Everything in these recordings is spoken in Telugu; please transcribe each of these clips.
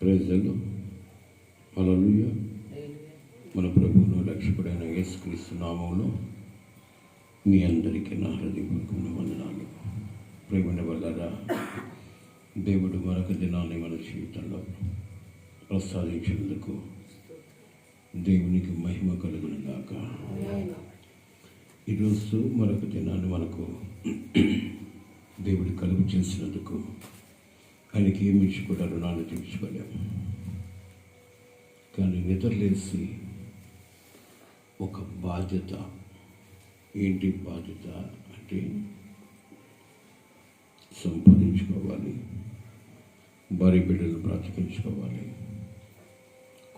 Praise the lord. హల్లెలూయా. మన ప్రభువును రక్షకుడైన యేసుక్రీస్తు నామములో మీ అందరికీ నా హృదయపూర్వకమైన వందనాలు. ప్రేమైన వల్లరా దేవుడు మరొక దినాన్ని మన జీవితంలో ప్రసాదించినందుకు దేవునికి మహిమ కలుగును గాక. ఈరోజు మరొక దినాన్ని మనకు దేవుడు కలుగు చేసినందుకు ఆయనకి ఏమి ఇచ్చి కూడా రుణాలు తీర్చుకోలేము. కానీ నిద్రలేసి ఒక బాధ్యత, ఏంటి బాధ్యత అంటే సంపాదించుకోవాలి, భార్య బిడ్డలను బ్రతికించుకోవాలి,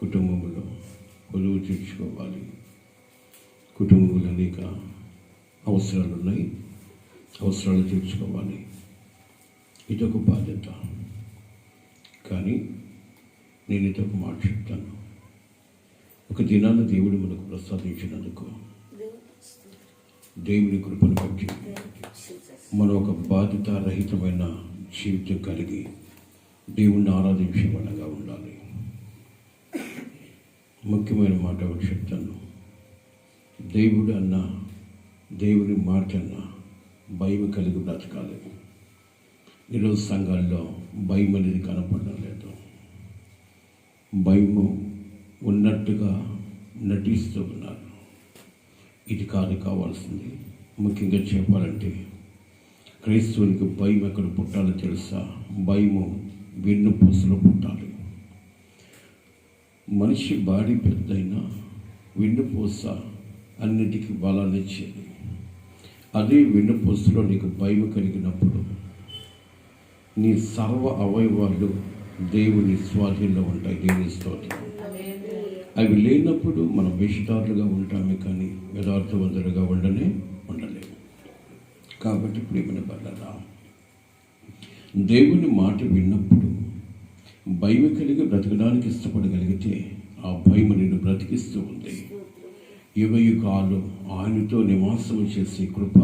కుటుంబంలో కొలువు తీర్చుకోవాలి. కుటుంబంలో అనేక అవసరాలు ఉన్నాయి, అవసరాలు తీర్చుకోవాలి. ఇదొక బాధ్యత. కానీ నేను ఇదొక మాట చెప్తాను. ఒక దినాన్ని దేవుడు మనకు ప్రసాదించినందుకు దేవుని కృపను బట్టి మనం ఒక బాధ్యతారహితమైన జీవితం కలిగి దేవుణ్ణి ఆరాధించే వాళ్ళగా ఉండాలి. ముఖ్యమైన మాట ఒకటి చెప్తాను. దేవుడు అన్న, దేవుని మాట అన్న భయం కలిగి బ్రతకాలి. ఈరోజు సంఘాల్లో భయం అనేది కనపడడం లేదు. భయము ఉన్నట్టుగా నటిస్తూ ఉన్నారు. ఇది కాదు కావాల్సింది. ముఖ్యంగా చెప్పాలంటే క్రైస్తవునికి భయం ఎక్కడ పుట్టాలో తెలుసా? భయము వెన్నుపూసలో పుట్టాలి. మనిషి బాడీ పెద్దయినా వెన్నుపూస అన్నిటికీ బలాన్ని ఇచ్చేది. అదే వెన్నుపూసలో నీకు భయం కలిగినప్పుడు నీ సర్వ అవయవాలు దేవుని స్వాధీనంలో ఉంటాయి. దేవుని స్తోత్రం. అవి లేనప్పుడు మనం వేషధారులుగా ఉంటామే కానీ యథార్థవంతులుగా ఉండలేము. కాబట్టి ప్రేమన వల్ల దేవుని మాట విన్నప్పుడు భయం కలిగి బ్రతకడానికి ఇష్టపడగలిగితే ఆ భయం నిన్ను బ్రతికిస్తూ ఉంది. యుగయుగాలు ఆయనతో నివాసం చేసే కృప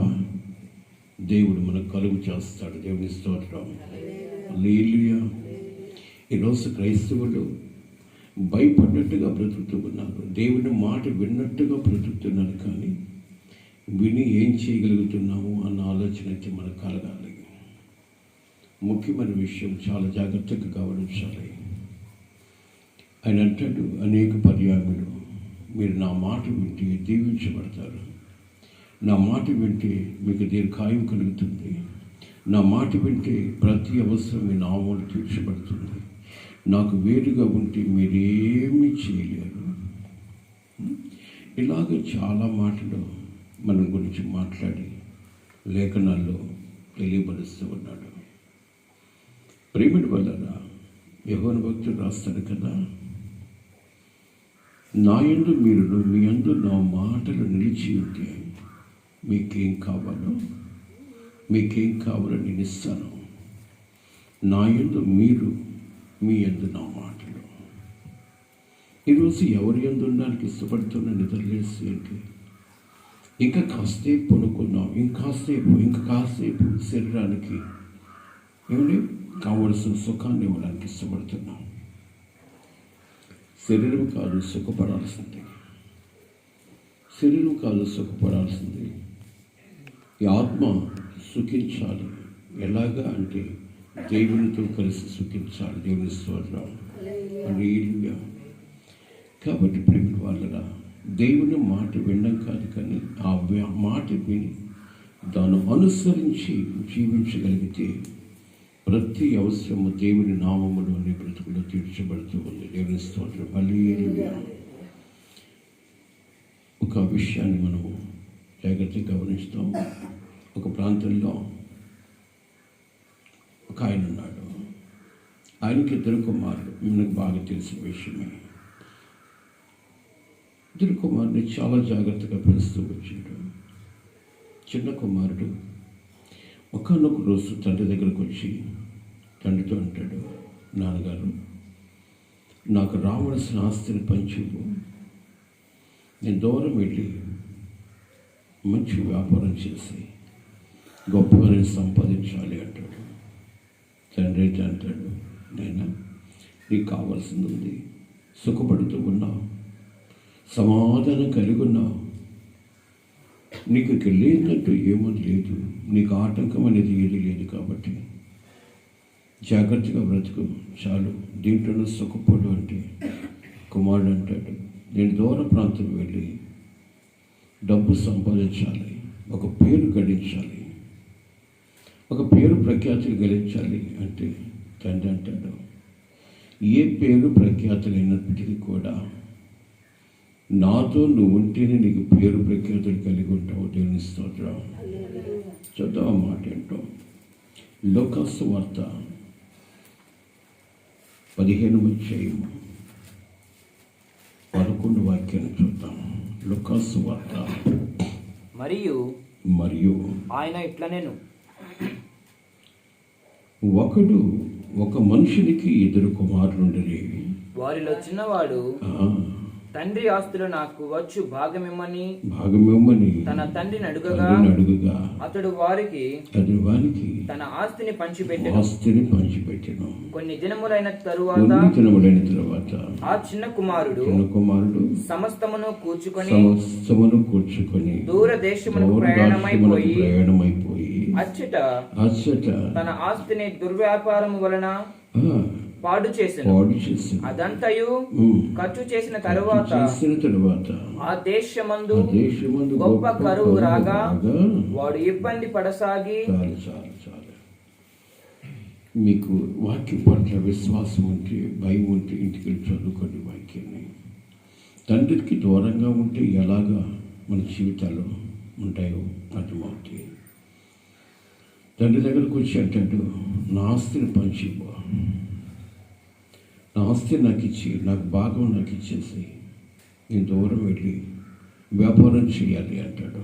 దేవుడు మనకు కలుగు చేస్తాడు. దేవుని స్తోత్రం. హల్లెలూయా. ఈరోజు క్రైస్తవులు భయపడ్డట్టుగా బ్రతుకుతూ ఉన్నారు. దేవుని మాట విన్నట్టుగా బ్రతుకుతున్నారు. కానీ విని ఏం చేయగలుగుతున్నాము అన్న ఆలోచన అయితే మనకు కలగాలి. ముఖ్యమైన విషయం చాలా జాగ్రత్తగా గమనించాలి. ఆయన అంటాడు అనేక పర్యాయములు, మీరు నా మాట వింటే దీవించబడతారు, నా మాట వింటే మీకు దీర్ఘాయువు కలుగుతుంది, నా మాట వింటే ప్రతి అవసరం మీ నామములు తీర్చబడుతుంది, నాకు వేరుగా ఉంటే మీరేమీ చేయలేరు. ఇలాగ చాలా మాటలు మన గురించి మాట్లాడి లేఖనాల్లో తెలియపరుస్తూ ఉన్నాడు. ప్రేమటి వల్ల యెహోవా భక్తుడు రాస్తాడు కదా, నా యందు మీరును మీ యందు నా మాటలు నిలిచి ఉంటే మీకేం కావాలో నేను ఇస్తాను. నా యందు మీరు, మీ యందు నా మాటలు. ఈరోజు ఎవరి యందు ఉండడానికి ఇష్టపడుతున్న నిద్రలేసి ఏంటి? ఇంకా కాసేపు పడుకున్నాం, ఇంకా కాసేపు శరీరానికి ఏమండి కావలసిన సుఖాన్ని ఇవ్వడానికి ఇష్టపడుతున్నాం. శరీరం కాదు సుఖపడాల్సింది, శరీరం కాదు సుఖపడాల్సింది. ఈ ఆత్మ సుఖించాలి. ఎలాగా అంటే దేవునితో కలిసి సుఖించాలి. దేవుని స్తోత్రం. హల్లెలూయా. కాబట్టి ప్రేమ వాళ్ళరా దేవుని మాట వినడం కాదు, కానీ ఆ మాట విని దాన్ని అనుసరించి జీవించగలిగితే ప్రతి అవసరము దేవుని నామములోని బ్రతుకులో తీర్చబడుతూ ఉంది. దేవుని స్తోత్రం. హల్లెలూయా. ఒక విషయాన్ని మనము జాగ్రత్తగా గమనిస్తాం. ఒక ప్రాంతంలో ఒక ఆయన ఉన్నాడు. ఆయనకి ఇద్దరు కుమారుడు. మనకు బాగా తెలిసిన విషయమే. ఇద్దరు కుమారుని చాలా జాగ్రత్తగా పెంచుతూ వచ్చాడు. చిన్న కుమారుడు ఒకనొక రోజు తండ్రి దగ్గరకు వచ్చి తండ్రితో అంటాడు, నాన్నగారు, నాకు రావలసిన ఆస్తిని పంచివ్వు, నేను దూరం వెళ్ళి మంచి వ్యాపారం చేసి గొప్పగా సంపాదించాలి అంటాడు. తండ్రి అయితే అంటాడు, నేను నీకు కావాల్సింది ఉంది, సుఖపడుతూ ఉన్నావు, సమాధానం కలిగి ఉన్నావు, నీకు లేనట్టు ఏమీ లేదు, నీకు ఆటంకం అనేది ఏది లేదు. కాబట్టి జాగ్రత్తగా బ్రతుకు చాలు, దీంట్లోనూ సుఖపడు అంటే కుమారుడు అంటాడు, నేను దూర ప్రాంతం వెళ్ళి డబ్బు సంపాదించాలి, ఒక పేరు గడించాలి, ఒక పేరు ప్రఖ్యాతులు గడించాలి అంటే తండ్రి అంటాడు, ఏ పేరు ప్రఖ్యాతులు అయినప్పటికీ కూడా నాతో నువ్వు ఉంటేనే నీకు పేరు ప్రఖ్యాతులు కలిగి ఉంటావు. దేవుని స్తోత్రం. చూద్దాం ఆ మాట ఏంటో. లూకాసు వార్త 15వ అధ్యాయం 11 వాక్యాన్ని చూద్దాం. లూకాసు వార్త. మరియు ఆయన ఇట్లనేను, ఒకడు ఒక మనుషునికి 2 కుమారులుండిరి. వారిలో చిన్నవాడు తండ్రి ఆస్తులు నాకు వచ్చు భాగమిమ్మని తన తండ్రిని అడుగగా అతడు వారికి తన ఆస్తిని పంచిపెట్టెను. కొన్ని దినములైన తరువాత ఆ చిన్న కుమారుడు సమస్తమును కూర్చుకొని దూరదేశమునకు ప్రయాణమైపోయి అచ్చట తన ఆస్తిని దుర్వ్యాపారము వలన పాడు చేసెను. అదంతయు ఖర్చు చేసిన తరువాత ఆ దేశమందు గొప్ప కరువు రాగా వాడు ఇబ్బంది పడసాగి. మీకు వాక్యం పట్ల విశ్వాసం ఉంటే, భయం ఉంటే ఇంటికి వెళ్ళి చదువుకోండి వాక్యాన్ని. తండ్రికి దూరంగా ఉంటే ఎలాగా మన జీవితాలు ఉంటాయో అర్థమవుతాయి. తండ్రి దగ్గరకు వచ్చి అంటాడు, నా ఆస్తిని పంచిపో, నా ఆస్తి నాకు ఇచ్చి, నాకు భాగం నాకు ఇచ్చేసి నేను దూరం వెళ్ళి వ్యాపారం చేయాలి అంటాడు.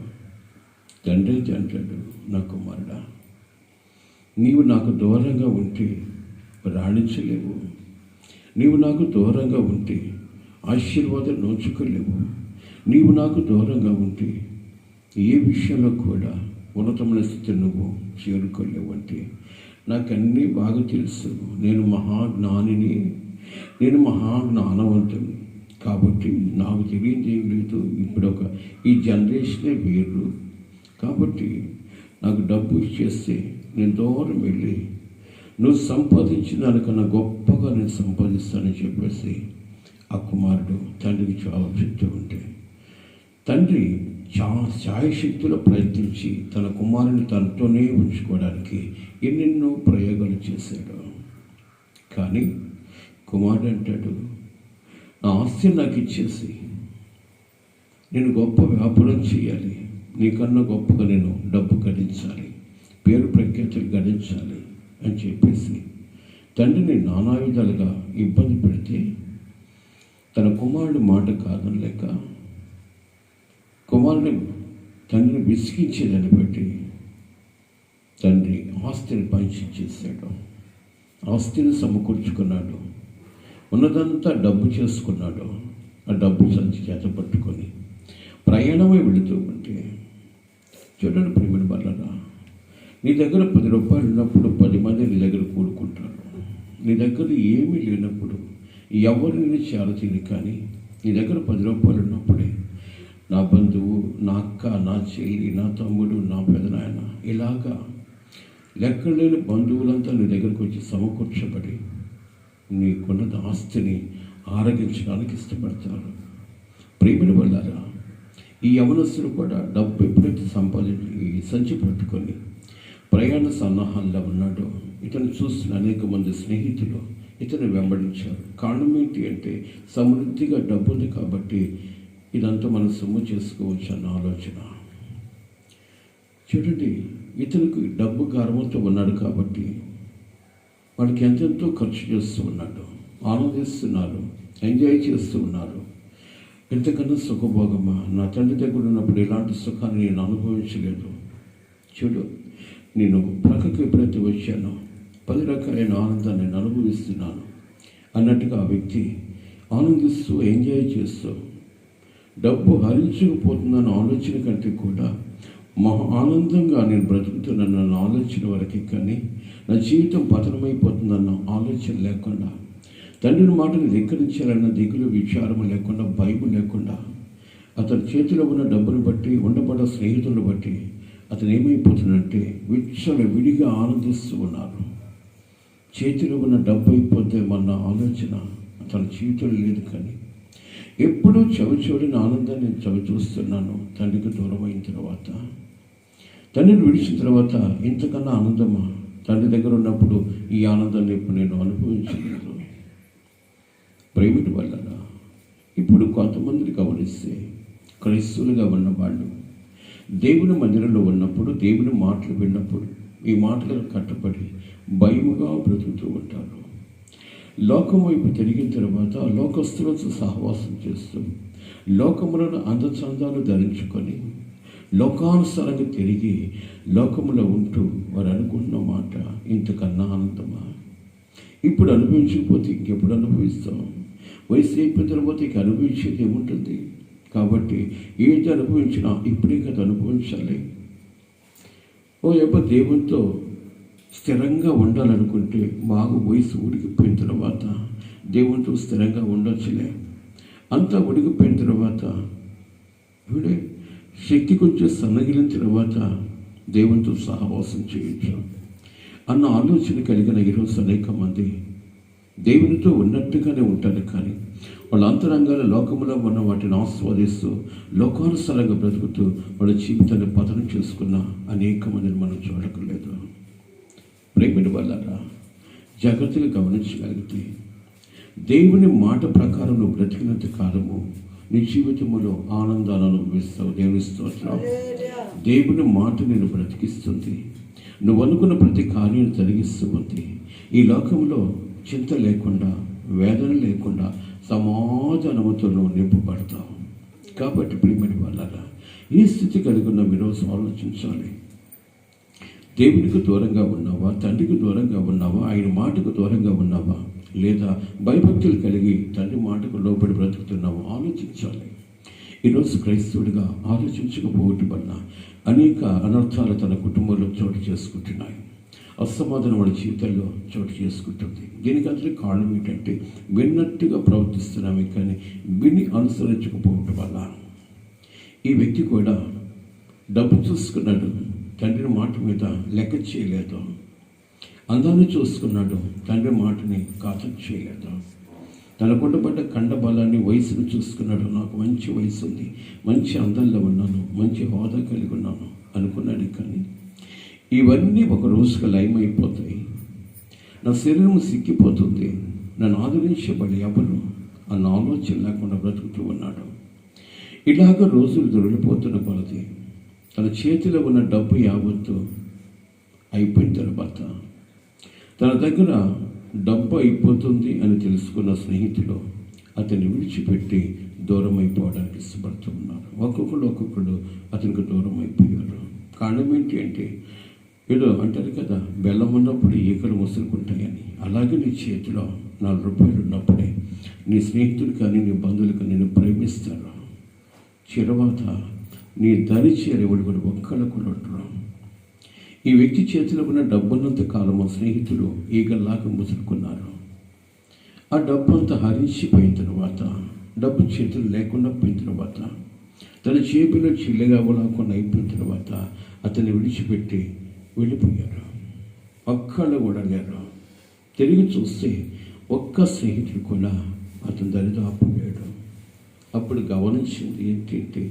తండ్రి అయితే అంటాడు, నా కుమారుడా, నీవు నాకు దూరంగా ఉంటే రాణించలేవు, నీవు నాకు దూరంగా ఉంటే ఆశీర్వాదం నోచుకోలేవు, నీవు నాకు దూరంగా ఉంటే ఏ విషయంలో కూడా ఉన్నతమైన స్థితి నువ్వు చేరుకోలేవు అంటే, నాకన్నీ బాగా తెలుసు, నేను మహాజ్ఞానిని, నేను మహాజ్ఞానవంతుని, కాబట్టి నాకు తెలియదు ఏం లేదు. ఇప్పుడు ఈ జనరేషనే వేరు, కాబట్టి నాకు డబ్బు ఇచ్చేస్తే నేను దూరం వెళ్ళి నువ్వు సంపాదించిన దానికన్నా గొప్పగా నేను సంపాదిస్తానని చెప్పేసి ఆ కుమారుడు తండ్రికి చాలా చెప్తూ ఉంటే, తండ్రి శాయశక్తిలో ప్రయత్నించి తన కుమారుని తనతోనే ఉంచుకోవడానికి ఎన్నెన్నో ప్రయోగాలు చేశాడు. కానీ కుమారుడు అంటాడు, నా ఆస్తి నాకు ఇచ్చేసి నేను గొప్ప వ్యాపారం చేయాలి, నీకన్నా గొప్పగా నేను డబ్బు గడించాలి, పేరు ప్రఖ్యాతులు గడించాలి అని చెప్పేసి తండ్రిని నానా విధాలుగా ఇబ్బంది పెడితే, తన కుమారుడు మాట కాదనలేక కుమారుని తండ్రిని విసిగించేదాన్ని బట్టి తండ్రి ఆస్తిని పంచిచ్చేసాడు, ఆస్తిని సమకూర్చుకున్నాడు, ఉన్నదంతా డబ్బు చేసుకున్నాడు. ఆ డబ్బు సంచి చేత పట్టుకొని ప్రయాణమై వెళుతూ ఉంటే, చూడండి ప్రేమిడి వలన, నీ దగ్గర 10 రూపాయలు ఉన్నప్పుడు 10 మంది నీ దగ్గర కూడుకుంటారు. నీ దగ్గర ఏమీ లేనప్పుడు ఎవరిని చేరతీరు. కానీ నీ దగ్గర 10 రూపాయలు ఉన్నప్పుడే నా బంధువు, నా అక్క, నా చెల్లి, నా తమ్ముడు, నా పెదనాయన, ఇలాగా లెక్కలేని బంధువులంతా నీ దగ్గరకు వచ్చి సమకూర్చబడి నీకున్న ఆస్తిని ఆరగించడానికి ఇష్టపడతారు. ప్రేమిని వల్లారా, ఈ యవనస్తులు కూడా డబ్బు ఎప్పుడైతే సంపాదించి సంచి పట్టుకొని ప్రయాణ సన్నాహాల్లో ఉన్నాడో, ఇతను చూస్తున్న అనేక మంది స్నేహితులు ఇతను వెంబడించారు. కారణం ఏంటి అంటే, సమృద్ధిగా డబ్బు ఉంది కాబట్టి ఇదంతా మనం సొమ్ము చేసుకోవచ్చు అన్న ఆలోచన. చూడండి, ఇతనికి డబ్బు గర్వంతో ఉన్నాడు కాబట్టి వాళ్ళకి ఎంతెంతో ఖర్చు చేస్తూ ఉన్నాడు, ఆనందిస్తున్నారు, ఎంజాయ్ చేస్తూ ఉన్నారు. ఎంతకన్నా సుఖభోగమా? నా తండ్రి దగ్గర ఉన్నప్పుడు ఇలాంటి సుఖాన్ని నేను అనుభవించలేదు. చూడు, నేను ప్రక్కకి ఎప్పుడైతే వచ్చానో 10 రకాలైన ఆనందాన్ని నేను అనుభవిస్తున్నాను అన్నట్టుగా ఆ వ్యక్తి ఆనందిస్తూ ఎంజాయ్ చేస్తూ, డబ్బు హరించుకుపోతుందన్న ఆలోచన కంటే కూడా మహా ఆనందంగా నేను బ్రతుకుతున్నానన్న ఆలోచన వరకే, కానీ నా జీవితం పతనమైపోతుందన్న ఆలోచన లేకుండా తండ్రిని మాటను ధిక్కరించాలన్న దిగులు విచారము లేకుండా, భయము లేకుండా, అతని చేతిలో ఉన్న డబ్బును బట్టి, ఉండబడ్డ స్నేహితులను బట్టి అతను ఏమైపోతుందంటే విడిగా ఆనందిస్తూ ఉన్నారు. చేతిలో ఉన్న డబ్బు అయిపోతే మన ఆలోచన తన జీవితంలో లేదు. కానీ ఎప్పుడూ చవిచూడని ఆనందాన్ని నేను చవిచూస్తున్నాను. తండ్రికి దూరం అయిన తర్వాత, తండ్రిని విడిచిన తర్వాత ఇంతకన్నా ఆనందమా? తండ్రి దగ్గర ఉన్నప్పుడు ఈ ఆనందాన్ని ఇప్పుడు నేను అనుభవించలేదు. ప్రేమిటి వల్ల ఇప్పుడు కొంతమందిని గమనిస్తే క్రైస్తవులుగా ఉన్న వాళ్ళు దేవుని మందిరంలో ఉన్నప్పుడు, దేవుని మాటలు విన్నప్పుడు ఈ మాటలకు కట్టుబడి భయముగా బ్రతుకుతూ ఉంటారు. లోకం వైపు తిరిగిన తర్వాత లోకస్తులతో సహవాసం చేస్తూ, లోకములను అందచందాలు ధరించుకొని, లోకానుసారంగా తిరిగి లోకములో ఉంటూ వారు అనుకుంటున్న మాట ఇంతకన్నా ఆనందమా? ఇప్పుడు అనుభవించకపోతే ఇంకెప్పుడు అనుభవిస్తాం? వయసు అయిపోయిన తర్వాత ఇక అనుభవించేది ఏముంటుంది? కాబట్టి ఏది అనుభవించినా ఇప్పుడే కదా అనుభవించాలి. దేవునితో స్థిరంగా ఉండాలనుకుంటే బాగా వయసు ఉడికిపోయిన తర్వాత దేవునితో స్థిరంగా ఉండొచ్చులే. అంతా ఉడికిపోయిన తర్వాత ఇప్పుడే శక్తి కొంచెం సన్నగిలిన తర్వాత దేవునితో సహవాసం చేయొచ్చు అన్న ఆలోచన కలిగిన ఈరోజు అనేక మంది దేవునితో ఉన్నట్టుగానే ఉంటారు. కానీ వాళ్ళ అంతరంగాల లోకములో ఉన్న వాటిని ఆస్వాదిస్తూ, లోకానుసారంగా బ్రతుకుతూ వాళ్ళ జీవితాన్ని పతనం చేసుకున్న అనేక మందిని మనం చూడకలేదు. ప్రేమిని వల్ల జాగ్రత్తగా గమనించగలిగితే దేవుని మాట ప్రకారం నువ్వు బ్రతికినంత కాలము నీ జీవితంలో ఆనందాలను అనుభవిస్తావు. దేవుని స్తోత్రం. దేవుని మాట నేను బ్రతికిస్తుంది. నువ్వు అనుకున్న ప్రతి కార్యం జరిగిస్తూ ఉంది. ఈ లోకంలో చింత లేకుండా, వేదన లేకుండా సమాధానముతో నువ్వు నింపబడతావు. కాబట్టి ప్రియమైన వాళ్ళ ఈ స్థితి కలిగి ఉన్న ఈరోజు ఆలోచించాలి. దేవునికి దూరంగా ఉన్నావా? తండ్రికి దూరంగా ఉన్నావా? ఆయన మాటకు దూరంగా ఉన్నావా? లేదా భయభక్తులు కలిగి తండ్రి మాటకు లోబడి బ్రతుకుతున్నావా? ఆలోచించాలి. ఈరోజు క్రైస్తవుడిగా ఆలోచించకపోవటం వల్ల అనేక అనర్థాలు తన కుటుంబంలో చోటు చేసుకుంటున్నాయి. అసమాధానం వాడి జీవితంలో చోటు చేసుకుంటుంది. దీనికి అందరి కారణం ఏంటంటే విన్నట్టుగా ప్రవర్తిస్తున్నామే కానీ విని అనుసరించకపోవటం వల్ల. ఈ వ్యక్తి కూడా డబ్బు చూసుకున్నాడు, తండ్రి మాట మీద లెక్క చేయలేదు. అందాన్ని చూసుకున్నాడు, తండ్రి మాటని ఖాతరు చేయలేదు. తనకుండబడ్డ కండబలాన్ని, వయసును చూసుకున్నాడు. నాకు మంచి వయసు ఉంది, మంచి అందంలో ఉన్నాను, మంచి హోదా కలిగి ఉన్నాను అనుకున్నాడు. కానీ ఇవన్నీ ఒక రోజుగా లయమైపోతాయి. నా శరీరం సిక్కిపోతుంది, నన్ను ఆదరించబడి ఎవరు అన్న ఆలోచన లేకుండా బ్రతుకుతూ ఉన్నాడు. ఇలాగ రోజులు దొరికిపోతున్న కొలది తన చేతిలో ఉన్న డబ్బు యావత్తు అయిపోయిన తర్వాత, తన దగ్గర డబ్బు అయిపోతుంది అని తెలుసుకున్న స్నేహితులు అతన్ని విడిచిపెట్టి దూరం అయిపోవడానికి ఇష్టపడుతూ ఉన్నారు. ఒక్కొక్కడు అతనికి దూరం అయిపోయారు. కారణం ఏంటి అంటే, ఏదో అంటారు కదా, బెల్లం ఉన్నప్పుడు ఈకలు ముసురుకుంటాయని. అలాగే నీ చేతిలో 4 రూపాయలు ఉన్నప్పుడే నీ స్నేహితులు కానీ నీ బంధువులు కానీ నిన్ను ప్రేమిస్తారు. చిరవాత నీ దరి చేరేవాడు కూడా ఒక్కళ్ళు కూడా ఉంటారు. ఈ వ్యక్తి చేతిలో ఉన్న డబ్బున్నంత కాలం ఆ స్నేహితులు ఈగల్లాగా ముసురుకున్నారు. ఆ డబ్బు అంతా హరించిపోయిన తర్వాత, డబ్బు చేతులు లేకుండా పోయిన తర్వాత, తన చేతిలో చిల్లగా లేకుండా అయిపోయిన తర్వాత అతన్ని విడిచిపెట్టి వెళ్ళిపోయారు. ఒక్కళ్ళు కూడా లేరు. తిరిగి చూస్తే ఒక్క స్నేహితుడు కూడా అతని దరిదాపుపోయాడు. అప్పుడు గమనించింది ఏంటంటే,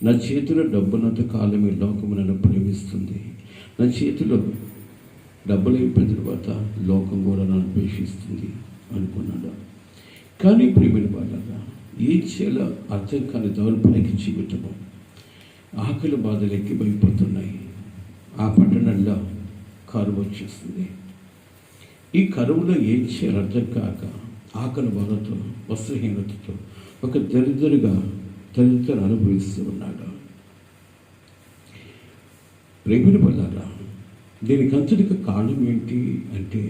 నా చేతిలో డబ్బునంత కాలమే లోకము నన్ను ప్రేమిస్తుంది. నా చేతిలో డబ్బులు అయిపోయిన తర్వాత లోకం కూడా నన్ను ద్వేషిస్తుంది అనుకున్నాడు. కానీ ప్రియమైన వాళ్ళగా ఏం చేయాలో అర్థం కాని దౌర్భాగ్య జీవితము, ఆకలి బాధలు ఎక్కిపోయిపోతున్నాయి. ఆ పట్టణంలో కరువు వచ్చేస్తుంది. ఈ కరువులో ఏం చేయాలో అర్థం కాక ఆకలి బాధతో, వస్త్రహీనతతో ఒక దరిద్రుడిగా తల్లిదండ్రులు అనుభవిస్తూ ఉన్నాడు. ప్రేమిని వల్ల దీనికి అంతటికి కారణం ఏంటి అంటే,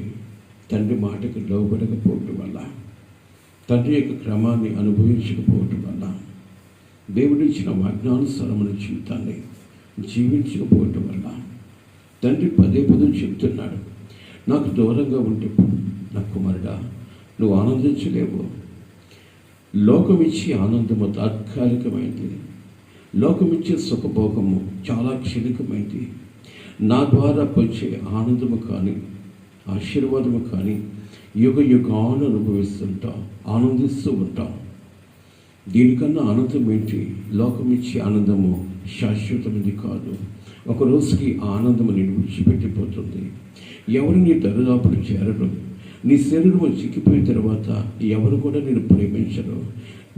తండ్రి మాటకు లోబడకపోవటం వల్ల, తండ్రి యొక్క క్రమాన్ని అనుభవించకపోవటం వల్ల, దేవుడు ఇచ్చిన వాగ్దానుసారమైన జీవితాన్ని జీవించకపోవటం వల్ల. తండ్రి పదే చెప్తున్నాడు, నాకు దూరంగా ఉంటే నా కుమారుడా, నువ్వు ఆనందించలేవు. లోకమిచ్చే ఆనందము తాత్కాలికమైంది. లోకమిచ్చే సుఖభోగము చాలా క్షణికమైంది. నా ద్వారా వచ్చే ఆనందము కానీ ఆశీర్వాదము కానీ యుగ యుగాలు అనుభవిస్తుంటాం, ఆనందిస్తూ ఉంటాం. దీనికన్నా ఆనందం ఏంటి? లోకమిచ్చే ఆనందము శాశ్వతమైనది కాదు. ఒక రోజుకి ఆనందము నేను విడిచిపెట్టిపోతుంది. ఎవరు నీ దరిదాపులు చేరరు. నీ శరీరం చిక్కిపోయిన తర్వాత ఎవరు కూడా నేను ప్రేమించరు.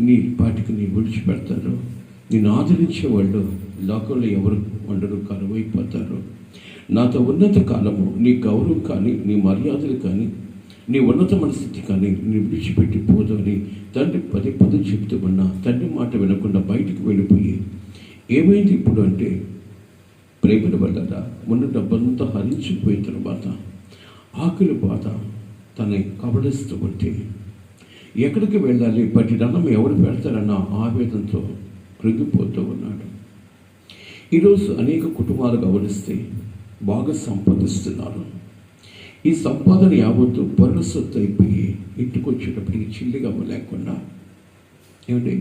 నీ పాటికి నీ విడిచిపెడతారు. నేను ఆదరించే వాళ్ళు లోకంలో ఎవరు ఉండరు, కరువైపోతారు. నాతో ఉన్నత కాలము నీ గౌరవం కానీ నీ మర్యాదలు కానీ నీ ఉన్నత మనస్థితి కానీ నీ విడిచిపెట్టి పోదు అని తండ్రి పదే పదే చెప్తూ ఉన్నా తండ్రి మాట వినకుండా బయటికి వెళ్ళిపోయి ఏమైంది ఇప్పుడు అంటే ప్రేమల వల్ల ఉన్న డబ్బంతా హరించిపోయిన తర్వాత ఆకలి బాధ తన కబడిస్తూ ఉంటే ఎక్కడికి వెళ్ళాలి, బట్టి అన్నం ఎవరు పెడతారన్న ఆవేదనతో కృంగిపోతూ ఉన్నాడు. ఈరోజు అనేక కుటుంబాలు గమనిస్తే బాగా సంపాదిస్తున్నారు. ఈ సంపాదన యావత్తు పరుల సొత్తు అయిపోయి ఇంటికి వచ్చేటప్పటికి చిల్లిగా లేకుండా ఏమిటి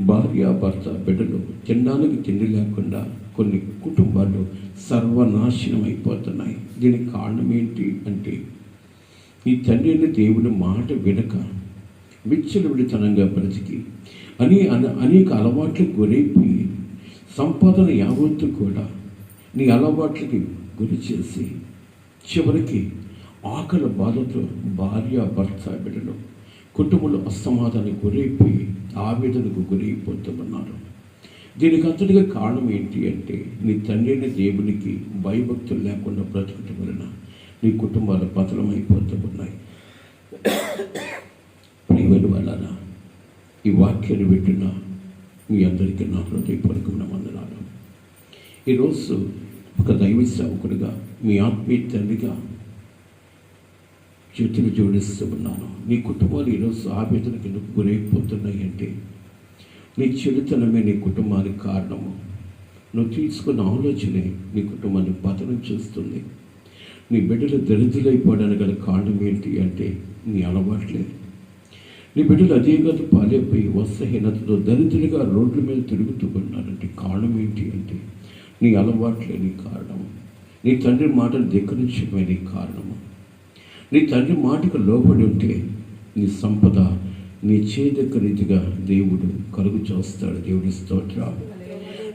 భార్య భర్త బిడ్డలు తినడానికి తిండి లేకుండా కొన్ని కుటుంబాలు సర్వనాశనం అయిపోతున్నాయి. దీనికి కారణం ఏంటి అంటే ఈ తండ్రి అనే దేవుని మాట వినక విచ్చలవిడితనంగా బ్రతికి అనేక అలవాట్లకు గురైపోయి సంపాదన యావత్తు కూడా నీ అలవాట్లకి గురి చేసి చివరికి ఆకలి బాధతో భార్య భర్త బిడ్డలు కుటుంబంలో అసమాధానికి గురైపోయి ఆవేదనకు గురైపోతూ ఉన్నారు. దీనికి అంతటిగా కారణం ఏంటి అంటే నీ తండ్రి అయిన దేవునికి భయభక్తులు లేకుండా బ్రతకటం వలన నీ కుటుంబాలు పతనమైపోతూ ఉన్నాయి. ప్రియమైన వాళ్ళ ఈ వాక్యాన్ని వింటున్న మీ అందరికీ నా హృదయపూర్వకమైన వందనాలు. ఈరోజు ఒక దైవ సేవకుడిగా మీ ఆత్మీయ తండ్రిగా చేతులు జోడిస్తూ ఉన్నాను. నీ కుటుంబాలు ఈరోజు ఆవేదనకి ఎందుకు గురైపోతున్నాయి అంటే నీ చెడుతనమే నీ కుటుంబానికి కారణము. నువ్వు తీసుకున్న ఆలోచనే నీ కుటుంబాన్ని పతనం చేస్తుంది. నీ బిడ్డలు దరిద్రులైపోవడానికి గల కారణం ఏంటి అంటే నీ అలవాట్లే. నీ బిడ్డలు అదేగత పాలైపోయి వస్త్రహీనతతో దరిద్రులుగా రోడ్ల మీద తిరుగుతూ ఉన్నారంటే కారణం ఏంటి అంటే నీ అలవాట్లే నీ కారణము. నీ తండ్రి మాటలు ధిక్కరించడమే నీ కారణము. నీ తండ్రి మాటకు లోబడి ఉంటే నీ సంపద నీ చేదగ్గ రీతిగా దేవుడు కలుగు చేస్తాడు. దేవుడి స్తోత్రం.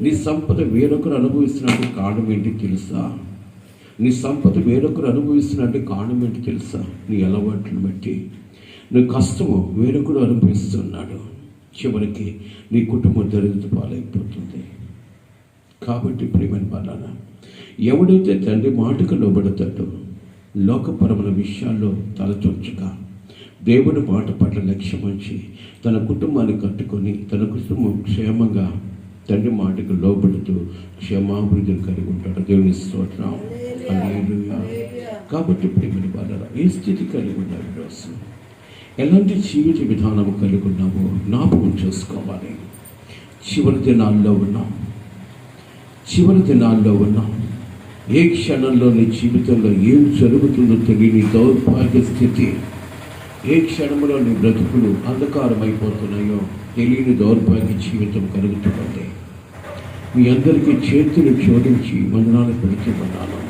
నీ సంపద వేరొకరు అనుభవిస్తున్నట్టు కారణం ఏంటి తెలుసా? నీ సంపద వేరొకరు అనుభవిస్తున్నట్టు కారణం ఏంటి తెలుసా? నీ అలవాట్లను బట్టి నీ కష్టము వేరొకరు అనుభవిస్తున్నాడు. చివరికి నీ కుటుంబం దరిద్ర పాలైపోతుంది. కాబట్టి ప్రియమైన వాళ్ళ ఎవడైతే తండ్రి మాటకు లోబడతాడో లోకపరమైన విషయాల్లో తలచొచ్చక దేవుడి మాట పట్ల లక్ష్యం ఉంచి తన కుటుంబాన్ని కట్టుకొని తన కుటుంబం క్షేమంగా తండ్రి మాటకు లోబడుతూ క్షేమాభివృద్ధిని కలిగి ఉంటాడు. దేవుని స్తోత్రం. హల్లెలూయా. కాబట్టి ప్రియమైన వాళ్ళ ఏ స్థితి కలిగి ఉన్నారు ఈరోజు, ఎలాంటి జీవిత విధానం కలిగి ఉన్నామో జ్ఞాపకం చేసుకోవాలి. చివరి దినాల్లో ఉన్నాం. ఏ క్షణంలో నీ జీవితంలో ఏం జరుగుతుందో తెలియని దౌర్భాగ్య స్థితి, ఏ క్షణంలో నీ బ్రతుకులు అంధకారమైపోతున్నాయో తెలియని దౌర్భాగ్య జీవితం కలుగుతున్నది. మీ అందరికీ చేతులు జోడించి వందనాలు పెడుతున్నాను.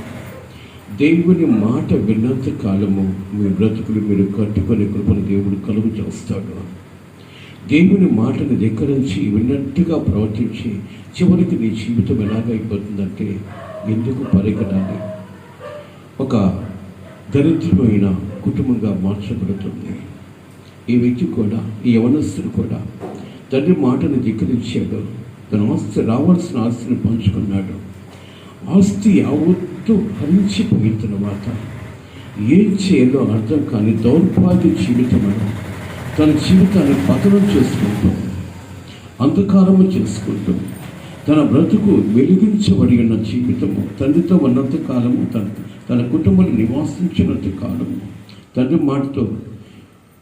దేవుని మాట విన్నంత కాలము మీ బ్రతుకులు మీరు కట్టుకొని కృపను దేవుడు కలుగు చేస్తాడు. దేవుని మాటను ధిక్కరించి విన్నట్టుగా ప్రవర్తించి చివరికి నీ జీవితం ఎలాగైపోతుందంటే ఎందుకు పరిగణాన్ని ఒక దరిద్రమైన కుటుంబంగా మార్చబడుతుంది. ఈ వ్యక్తి కూడా, ఈ యవనస్తుడు కూడా తండ్రి మాటను ధిక్కరించాడు. తన ఆస్తి రావాల్సిన ఆస్తిని పంచుకున్నాడు. ఆస్తి యావత్తు హరించిపోయిన తర్వాత ఏం చేయాలో అర్థం కాని దౌర్భాగ్య జీవితమైన తన జీవితాన్ని పతనం చేసుకుంటూ అంధకారము చేసుకుంటూ తన బ్రతుకు వెలిగించబడి ఉన్న జీవితము తండ్రితో ఉన్నంత కాలము తన కుటుంబంలో నివాసించినంత కాలము తండ్రి మాటతో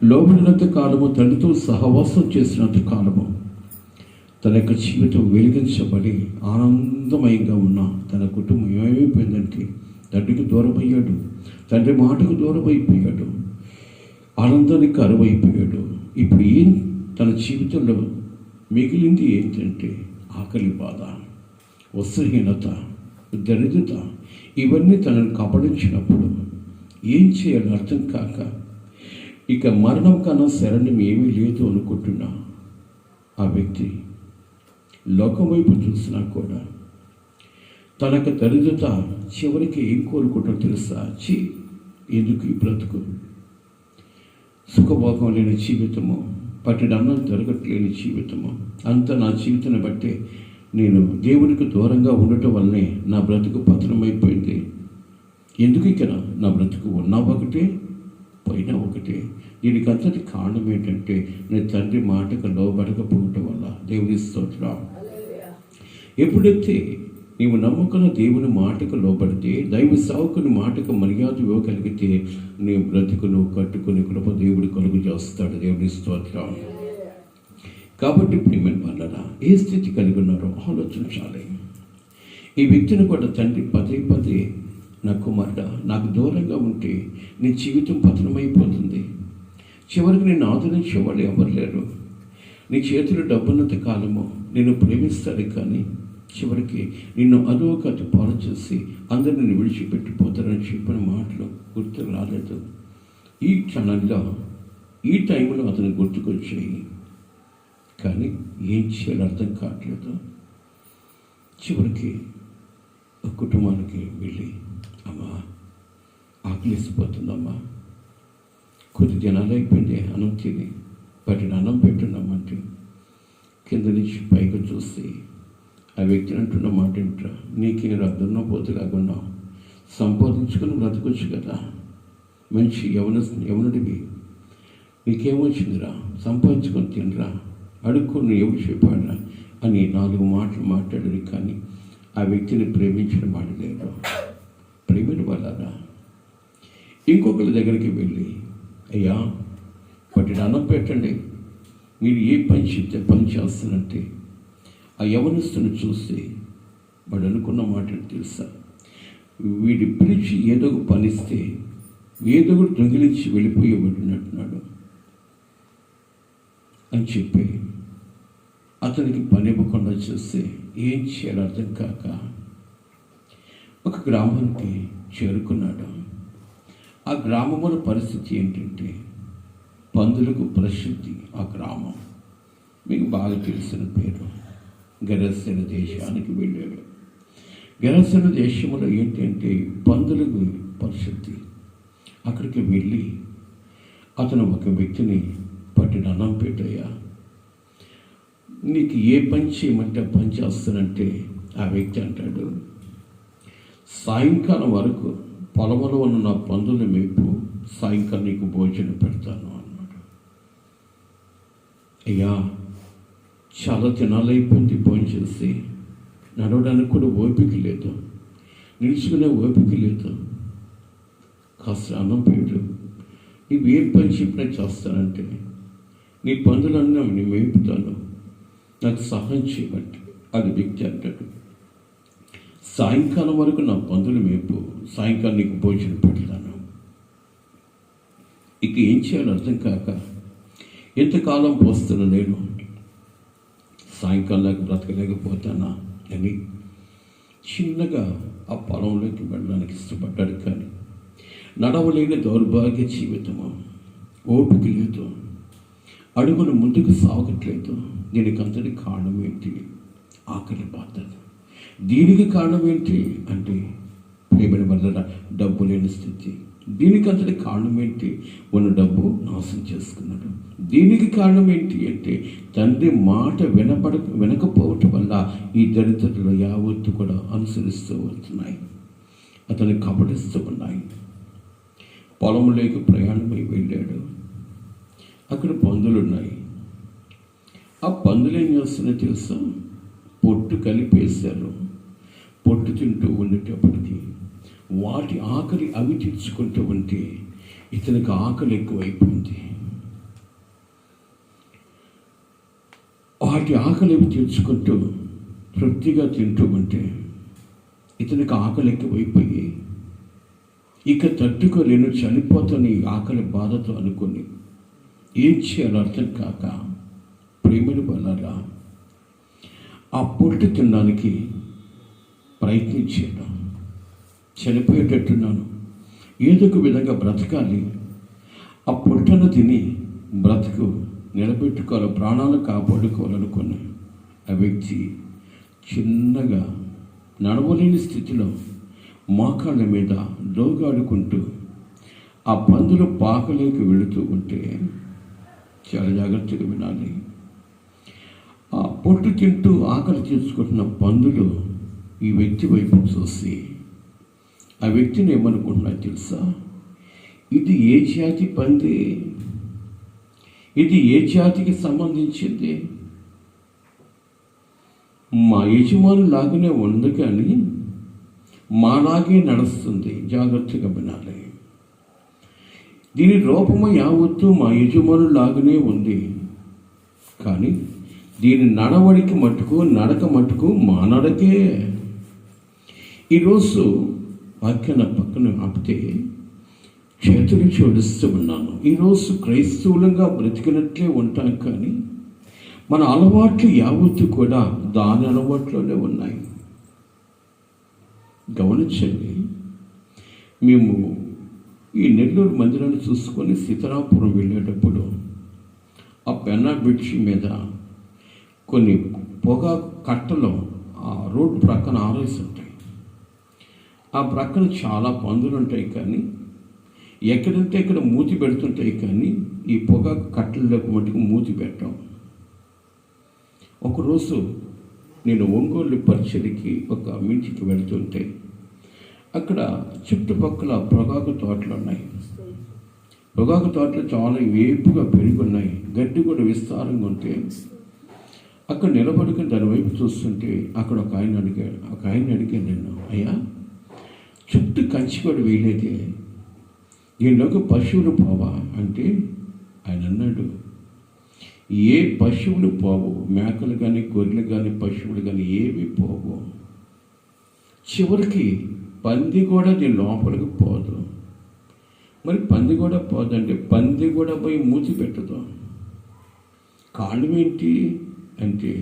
లోబడినంత కాలము తండ్రితో సహవాసం చేసినంత కాలము తన యొక్క జీవితం వెలిగించబడి ఆనందమయంగా ఉన్న తన కుటుంబం ఏమైపోయిందంటే తండ్రికి దూరం అయ్యాడు. తండ్రి మాటకు దూరం అయిపోయాడు. ఆనందానికి కరువైపోయాడు. ఇప్పుడు ఏం తన జీవితంలో మిగిలింది ఏంటంటే ఆకలి బాధ, వస్త్రహీనత, దరిద్రత, ఇవన్నీ తనను కబళించినప్పుడు ఏం చేయాలో అర్థం కాక ఇక మరణం కన్నా శరణ్యం ఏమీ లేదు అనుకుంటున్నా ఆ వ్యక్తి లోకం వైపు చూసినా కూడా తనకు దరిద్రత చివరికి ఏం కోరుకుంటారో తెలుసా? ఎందుకు ఈ బ్రతుకు, సుఖభోగం లేని జీవితము, పట్టెడు అన్నం దొరకట్లేని జీవితము, అంతా నా జీవితాన్ని బట్టే నేను దేవునికి దూరంగా ఉండటం వల్లనే నా బ్రతుకు పతనమైపోయింది. ఎందుకు ఇక్కడ నా బ్రతుకు ఉన్నా ఒకటే పోయినా ఒకటే. దీనికి అంతటి కారణం ఏంటంటే నేను తండ్రి మాటకు లోబడకపోవటం వల్ల. దేవుని స్తోత్రం. ఎప్పుడైతే నీవు నమ్ముకున్న దేవుని మాటకు లోబడితే, దైవ సేవకుని మాటకు మర్యాద ఇవ్వగలిగితే నీ బ్రతుకును కట్టుకుని కృప దేవుడు కలుగు చేస్తాడు. దేవుని స్తోత్రం. కాబట్టి ప్రియమైన వాళ్ళరా, ఏ స్థితి కలిగి ఉన్నారో ఆలోచించాలి. ఈ వ్యక్తిని కూడా తండ్రి పదే పదే, నా కుమారుడా, నాకు దూరంగా ఉంటే నీ జీవితం పతనమైపోతుంది, చివరికి నేను ఆదరించేవాళ్ళు ఎవరు లేరు, నీ చేతులు డబ్బున్నంత కాలము నిన్ను ప్రేమిస్తారు, కానీ చివరికి నిన్ను అధోగతి పాలు చేసి అందరు నిన్ను విడిచిపెట్టిపోతారని చెప్పిన మాటలు గుర్తు రాలేదు. ఈ క్షణంలో, ఈ టైంలో అతను గుర్తుకొచ్చాయి, కానీ ఏం చేయాలో అర్థం కావట్లేదు. చివరికి కుటుంబానికి వెళ్ళి, అమ్మా ఆకలిసిపోతుందమ్మా, కొద్ది దినాలు అయిపోయింది అన్నం తిని, పట్టిన అన్నం పెట్టున్నామంటే కింద నుంచి పైకి చూసి ఆ వ్యక్తిని అంటున్న మాట ఏమిట్రా, నీకేం రద్దున్న పోతులాగా ఉన్నావు, సంపాదించుకుని బ్రతకొచ్చు కదా, మంచి యవనుడివి, నీకేమొచ్చిందిరా, సంపాదించుకొని తినరా, అడుక్కొని ఎవరు చెప్పాడా అని 4 మాటలు మాట్లాడారు, కానీ ఆ వ్యక్తిని ప్రేమించిన మాట లేదు. ప్రేమిన వాళ్ళరా ఇంకొకరి దగ్గరికి వెళ్ళి, అయ్యా పట్టిన అన్నం పెట్టండి, మీరు ఏ పని చెప్తే పని చేస్తానంటే ఆ యవనస్తుని చూసి వాడు అనుకున్న మాట తెలుసా, వీడి పిలిచి ఏదో ఒక పనిస్తే ఏదో ఒకటి దొంగిలించి వెళ్ళిపోయేవాడున్నట్టున్నాడు అని చెప్పి అతనికి పని ఇవ్వకుండా చేస్తే ఏం చేయాలో అర్థం కాక ఒక గ్రామానికి చేరుకున్నాడు. ఆ గ్రామంలో పరిస్థితి ఏంటంటే పందులకు ప్రసిద్ధి ఆ గ్రామం. మీకు బాగా తెలిసిన పేరు. గెరసేన దేశానికి వెళ్ళాడు. గెరసేన దేశంలో ఏంటంటే పందులకు పరిస్థితి. అక్కడికి వెళ్ళి అతను ఒక వ్యక్తిని పట్టిన అన్నం పెట్టయ్యా, నీకు ఏ పని చేయమంటే పని చేస్తానంటే ఆ వ్యక్తి అంటాడు, సాయంకాలం వరకు పొలంలో ఉన్న నా పందుల మేపు, సాయంకాలం నీకు భోజనం పెడతాను అన్నాడు. అయ్యా చాలా దినాలైపోయింది భోజనం చేసి, నడవడానికి కూడా ఓపిక లేదు, నిలుచుకునే ఓపిక లేదు, కాస్త అన్నం పెట్టు, నీవు ఏ పని చెప్పినా చేస్తానంటే నీ పందులన్నీ నేను మేపుతాను, నాకు సహాయం చేయబట్టి. అది వ్యక్తి అంటాడు, సాయంకాలం వరకు నా పందులు మేపు, సాయంకాలం నీకు భోజనం పెడతాను. ఇక ఏం చేయాలో అర్థం కాక ఎంతకాలం పోస్తున్నా నేను, సాయంకాలం బ్రతకలేకపోతానా అని చిన్నగా ఆ పొలంలోకి వెళ్ళడానికి ఇష్టపడ్డాడు. కానీ నడవలేని దౌర్భాగ్య జీవితము, ఓపిక లేదు, అడుగును ముందుకు సాగట్లేదు. దీనికి అంతటి కారణం ఏంటి? ఆకలి బాధ. దీనికి కారణం ఏంటి అంటే ప్రేమైన వల్ల డబ్బు లేని స్థితి. దీనికి అంతటి కారణం ఏంటి? ఉన్న డబ్బు నాశనం చేసుకున్నాడు. దీనికి కారణం ఏంటి అంటే తండ్రి మాట వినకపోవటం వల్ల ఈ దరిద్రతలు యావత్తు కూడా అనుసరిస్తూ వస్తున్నాయి, అతన్ని కబడిస్తూ ఉన్నాయి. పొలంలోకి ప్రయాణమై వెళ్ళాడు. అక్కడ పందులు ఉన్నాయి. ఆ పందులు ఏం చేస్తున్నాయో తెలుసా? పొట్టు కలిపేశారు. పొట్టు తింటూ ఉండేటప్పటికి వాటి ఆకలి అవి తీర్చుకుంటూ ఉంటే ఇతనికి ఆకలి ఎక్కువైపోయింది. వాటి ఆకలి తీర్చుకుంటూ తృప్తిగా తింటూ ఉంటే ఇతనికి ఆకలి ఎక్కువైపోయి ఇక తట్టుకోలేను, చనిపోతాను ఈ ఆకలి బాధతో అనుకుని ఏం చేయాలో అర్థం కాక ప్రేమని వలరా ఆ పొట్టు తినడానికి ప్రయత్నించాను. చనిపోయేటట్టున్నాను, ఏదో ఒక విధంగా బ్రతకాలి, ఆ పొట్టను తిని బ్రతుకు నిలబెట్టుకోవాలి, ప్రాణాలు కాపాడుకోవాలనుకుని ఆ వ్యక్తి చిన్నగా నడవలేని స్థితిలో మోకాళ్ళ మీద దోగాడుకుంటూ ఆ పందులు పాకలోకి వెళుతూ ఉంటే చాలా జాగ్రత్తగా వినాలి. ఆ పొట్టు తింటూ ఆకలి తీసుకుంటున్న పందులు ఈ వ్యక్తి వైపు చూసి ఆ వ్యక్తిని ఏమనుకుంటున్నా తెలుసా? ఇది ఏ జాతి పంది, ఇది ఏ జాతికి సంబంధించింది? మా యజమాను లాగానే ఉంది కానీ మాలాగే నడుస్తుంది. జాగ్రత్తగా వినాలి. దీని రూపము యావత్తు మా యజమాను లాగానే ఉంది, కానీ దీని నడవడికి మట్టుకు నడక మట్టుకు మా నడకే. ఈరోజు పక్కన ఆపితే చేతులు జోడిస్తూ ఉన్నాను. ఈరోజు క్రైస్తవులంగా బ్రతికినట్లే ఉంటాం, కానీ మన అలవాట్లు యావత్తు కూడా దాని అలవాట్లోనే ఉన్నాయి. గమనించండి, మేము ఈ నెల్లూరు మందిరాన్ని చూసుకొని సీతారాంపురం వెళ్ళేటప్పుడు ఆ పెన్నా బ్రిడ్జి మీద కొన్ని పొగాకు కట్టలు ఆ రోడ్డు ప్రక్కన ఆరేసి ఉంటాయి. ఆ ప్రక్కన చాలా పందులు ఉంటాయి, కానీ ఎక్కడంటే ఇక్కడ మూతి పెడుతుంటాయి, కానీ ఈ పొగాకు కట్టలకు మటుకు మూతి పెట్టాం. ఒకరోజు నేను ఒంగోలు పరిచయకి ఒక మీటింగ్కి వెళుతుంటే అక్కడ చుట్టుపక్కల పొగాకు తోటలు ఉన్నాయి. పొగాకు తోటలు చాలా వేపుగా పెరిగి ఉన్నాయి, గడ్డి కూడా విస్తారంగా ఉంటే అక్కడ నిలబడుకుని దాని వైపు చూస్తుంటే అక్కడ ఒక ఆయన అడిగాను నేను, అయ్యా చుట్టూ కంచి కూడా వేయలేదే, దీనిలోకి పశువులు పోవా అంటే ఆయన అన్నాడు, ఏ పశువులు పోవు, మేకలు కానీ గొర్రెలు కానీ పశువులు కానీ ఏవి పోవు. చివరికి పంది కూడా దీని లోపలికి పోదు. మరి పంది కూడా పోదంటే పంది కూడా పోయి మూతి పెట్టదు. కారణం ఏంటి అంటే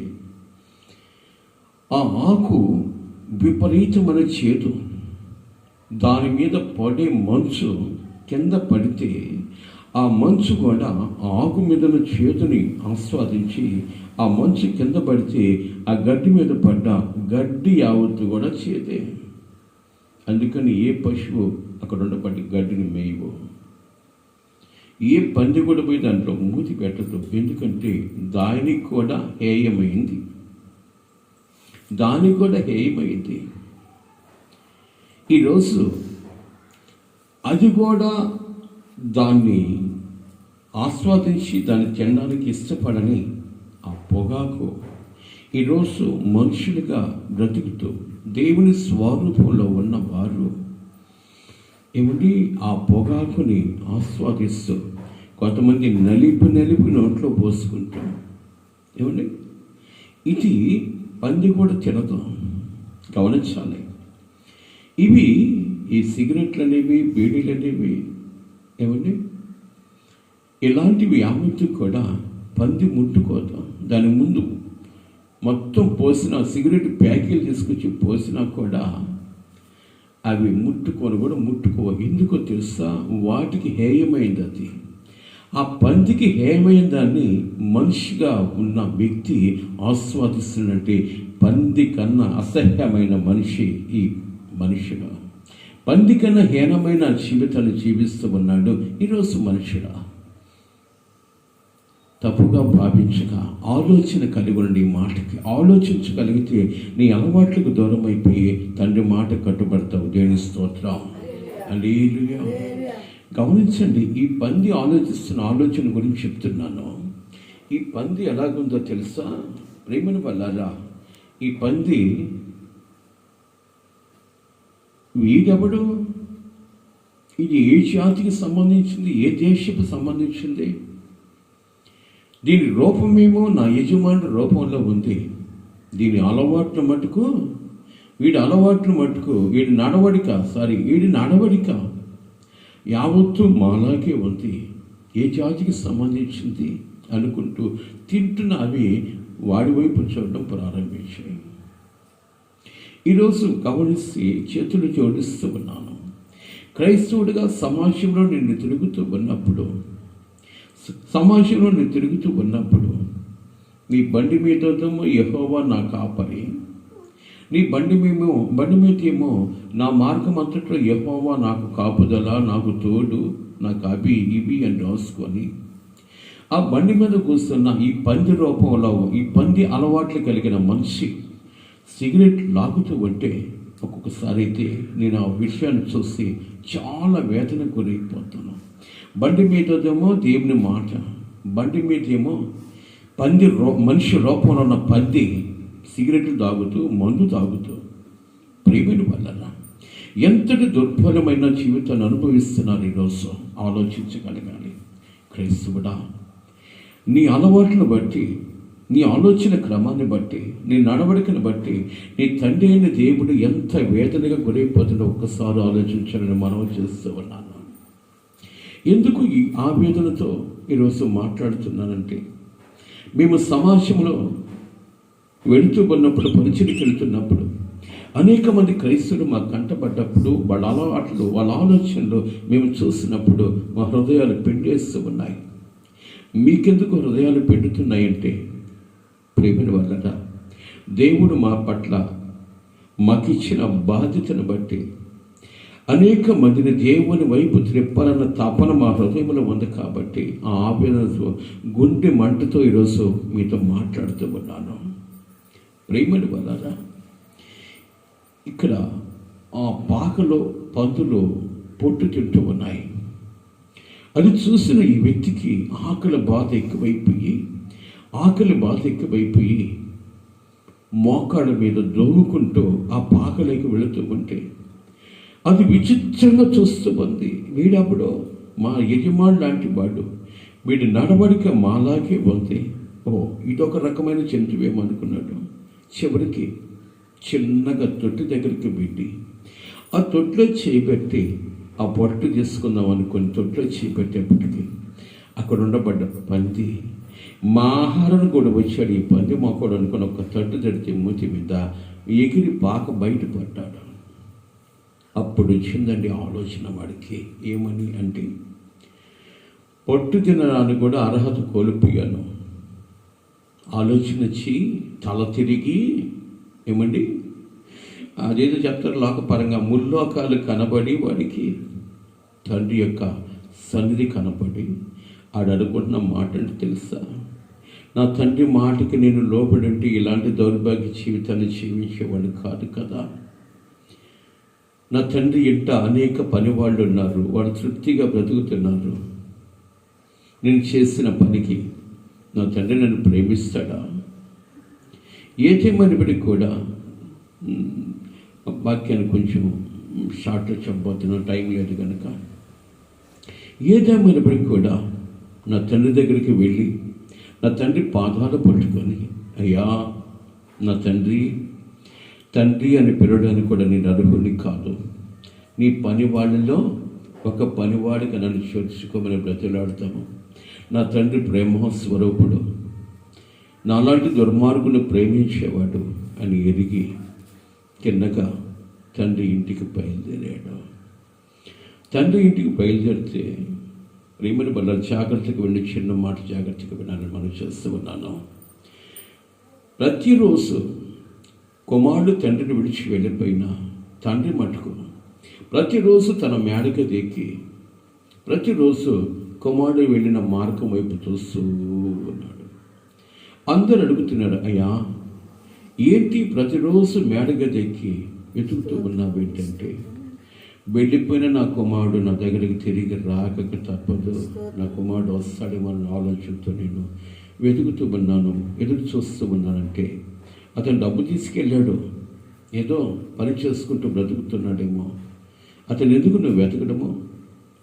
ఆ ఆకు విపరీతమైన చేదు, దాని మీద పడే మంచు కింద పడితే ఆ మంచు కూడా ఆ ఆకు మీద చేతుని ఆస్వాదించి ఆ మంచు కింద పడితే ఆ గడ్డి మీద పడ్డ గడ్డి యావత్తు కూడా చేదే. అందుకని ఏ పశువు అక్కడ ఉండబట్టి గడ్డిని మేయవు, ఏ పంది కూడా పోయి దాంట్లో మూతి పెట్టదు. ఎందుకంటే దానికి కూడా హేయమైంది, దానికి కూడా హేయమైంది. ఈరోజు అది కూడా దాన్ని ఆస్వాదించి దాన్ని తినడానికి ఇష్టపడని ఆ పొగాకు ఈరోజు మనుషులుగా బ్రతుకుతూ దేవుని స్వరూపంలో ఉన్నవారు ఏమిటి ఆ పొగాకుని ఆస్వాదిస్తూ కొంతమంది నలిపి నోట్లో పోసుకుంటాం. ఏమండి, ఇది పంది కూడా తినదు. గమనించాలి. ఇవి ఈ సిగరెట్లు అనేవి, బీడీలు అనేవి, ఏమండి ఇలాంటివి యావత్తు కూడా పంది ముట్టుకోదు. దాని ముందు మొత్తం పోసిన సిగరెట్ ప్యాకెట్లు తీసుకొచ్చి పోసినా కూడా అవి ముట్టుకోవు. ఎందుకో తెలుసా? వాటికి హేయమైంది అది. ఆ పందికి హేయమైన దాన్ని మనిషిగా ఉన్న వ్యక్తి ఆస్వాదిస్తున్నట్టే పంది కన్నా అసహ్యమైన మనిషి ఈ మనుషుడు. పంది కన్నా హీనమైన జీవితాన్ని జీవిస్తూ ఉన్నాడు ఈరోజు మనుషుడు. తప్పుగా భావించక ఆలోచన కలిగి ఉండి మాటకి ఆలోచించగలిగితే నీ అలవాట్లకు దూరం అయిపోయి తండ్రి మాట కట్టుబడతావు. దేవుని స్తోత్రం. హల్లెలూయా. గమనించండి, ఈ పంది ఆలోచిస్తున్న ఆలోచన గురించి చెప్తున్నాను. ఈ పంది ఎలాగుందో తెలుసా? ప్రేమను వల్లారా, ఈ పంది వీడెవడు? ఇది ఏ జాతికి సంబంధించింది? ఏ దేశపు సంబంధించింది? దీని రూపమేమో నా యజమాని రూపంలో ఉంది. దీని అలవాట్లు మటుకు వీడి నడవడిక యావత్తు మాలాగే ఉంది, ఏ జాతికి సంబంధించింది అనుకుంటూ తింటున్న అవి వాడి వైపు చూడడం ప్రారంభించాయి. ఈరోజు గమనిస్తే చేతులు జోడిస్తూ ఉన్నాను. క్రైస్తవుడిగా సమాజంలో నేను తిరుగుతూ ఉన్నప్పుడు నీ బండి మీదేమో యెహోవా నా కాపరి, నీ బండి మీదేమో నా మార్గం అంతట్లో యెహోవా నాకు కాపుదల, నాకు తోడు, నాకు అవి ఇవి అని రాసుకొని ఆ బండి మీద కూర్చున్న ఈ పంది రూపంలో ఈ పంది అలవాట్లు కలిగిన మనిషి సిగరెట్ లాగుతూ ఉంటే ఒక్కొక్కసారి అయితే నేను ఆ విషయాన్ని చూసి చాలా వేదన గురైపోతాను. బండి మీదేమో దేవుని మాట, బండి మీదేమో మనిషి రూపంలో ఉన్న పంది సిగరెట్లు తాగుతూ మందు తాగుతూ ప్రేమిని వల్ల ఎంతటి దుర్బలమైన జీవితాన్ని అనుభవిస్తున్నారు ఈరోజు ఆలోచించగలగాలి. క్రైస్తవుడా, నీ అలవాట్లను బట్టి, నీ ఆలోచన క్రమాన్ని బట్టి, నీ నడవడికను బట్టి నీ తండ్రి అయిన దేవుడు ఎంత వేదనగా గురైపోతుందో ఒక్కసారి ఆలోచించాలని మనవి చేస్తూ ఉన్నాను. ఎందుకు ఈ ఆవేదనతో ఈరోజు మాట్లాడుతున్నానంటే, మేము సమాజంలో వెళుతూ ఉన్నప్పుడు, పరిచయకి వెళుతున్నప్పుడు అనేక మంది క్రైస్తవులు మాకు కంటపడ్డప్పుడు వాళ్ళ అలవాట్లు, వాళ్ళ ఆలోచనలు మేము చూసినప్పుడు మా హృదయాలు పిండేస్తూ ఉన్నాయి. మీకెందుకు హృదయాలు పెడుతున్నాయంటే, ప్రేమల వల్ల దేవుడు మా పట్ల మాకిచ్చిన బాధ్యతను బట్టి అనేక మందిని దేవుని వైపు త్రిప్పాలన్న తపన మా హృదయంలో ఉంది కాబట్టి ఆ ఆవేదనతో, గుండె మంటతో ఈరోజు మీతో మాట్లాడుతూ ఉన్నాను. ప్రేమల వల్ల ఇక్కడ ఆ పాకలో పందులు పొట్టు తింటూ ఉన్నాయి. అది చూసిన ఈ వ్యక్తికి ఆకలి బాధ ఎక్కువైపోయి మోకాళ్ళ మీద దొంగుకుంటూ ఆ పాకలోకి వెళుతూ ఉంటే అది విచిత్రంగా చూస్తూ ఉంది. వీడప్పుడు మా యజమాని లాంటి వాడు, వీడి నడవడిక మాలాగే ఉంది. ఇదొక రకమైన జంతువేమనుకున్నాడు. చివరికి చిన్నగా తొట్టి దగ్గరికి పెట్టి ఆ తొట్టిలో చేయబెట్టి ఆ పొట్టు తీసుకుందాం అనుకుని తొట్టిలో చేయబెట్టేప్పటికీ అక్కడ ఉండబడ్డ పంది మా ఆహారం కూడా వచ్చాడు. ఈ పంది మా కూడా అనుకుని ఒక తట్టు తడితే మూతి మీద ఎగిరి పాక బయటపడ్డాడు. అప్పుడు వచ్చిందండి ఆలోచన వాడికి. ఏమని అంటే, పొట్టు తినడానికి కూడా అర్హత కోల్పోయాను. ఆలోచన వచ్చి తల తిరిగి ఏమండి అదేదో చెప్తారు లోకపరంగా, ముల్లోకాలు కనబడి వాడికి తండ్రి యొక్క సన్నిధి కనబడి ఆడు అనుకుంటున్న మాట అంటే తెలుసా, నా తండ్రి మాటకి నేను లోబడి ఉంటే ఇలాంటి దౌర్భాగ్య జీవితాన్ని జీవించేవాడు కాదు కదా. నా తండ్రి ఇంట అనేక పనివాళ్ళు ఉన్నారు, వాళ్ళు తృప్తిగా బ్రతుకుతున్నారు. నేను చేసిన పనికి నా తండ్రి నన్ను ప్రేమిస్తాడా? ఏదేమైనప్పటికీ కూడా వాక్యాన్ని కొంచెం షార్ట్లో చెప్పబోతున్నాను, టైం లేదు కనుక. ఏదేమైనప్పటికీ కూడా నా తండ్రి దగ్గరికి వెళ్ళి నా తండ్రి పాదాలు పట్టుకొని, అయ్యా నా తండ్రి అని పిలవడానికి కూడా నేను అర్హుని కాదు, నీ పని వాళ్ళలో ఒక పనివాడిగా నన్ను చేర్చుకోమని బ్రతిలాడుతాను. నా తండ్రి ప్రేమ స్వరూపుడు, నాలాంటి దుర్మార్గులు ప్రేమించేవాడు అని ఎరిగి తిన్నగా తండ్రి ఇంటికి బయలుదేరాడు. తండ్రి ఇంటికి బయలుదేరితే ప్రేమని వల్ల జాగ్రత్తగా వెళ్ళి, చిన్న మాట జాగ్రత్తగా వినాలని మనం చేస్తూ ఉన్నాను. ప్రతిరోజు కుమారుడు తండ్రిని విడిచి వెళ్ళిపోయినా తండ్రి మటుకు ప్రతిరోజు తన మేడకు దిగి ప్రతిరోజు కుమారుడు వెళ్ళిన మార్గం వైపు చూస్తూ ఉన్నాడు. అందరు అడుగుతున్నాడు, అయ్యా ఏంటి ప్రతిరోజు మేడగా దిగి వెతుకుతూ ఉన్నావు ఏంటంటే, వెళ్ళిపోయిన నా కుమారుడు నా దగ్గరికి తిరిగి రాక తప్పదు, నా కుమారుడు వస్తాడేమో అన్న ఆలోచనతో నేను వెతుకుతూ ఉన్నాను, ఎదురు చూస్తూ ఉన్నానంటే, అతను డబ్బు తీసుకెళ్ళాడు, ఏదో పని చేసుకుంటూ బ్రతుకుతున్నాడేమో, అతను ఎందుకు నువ్వు వెతకడమో,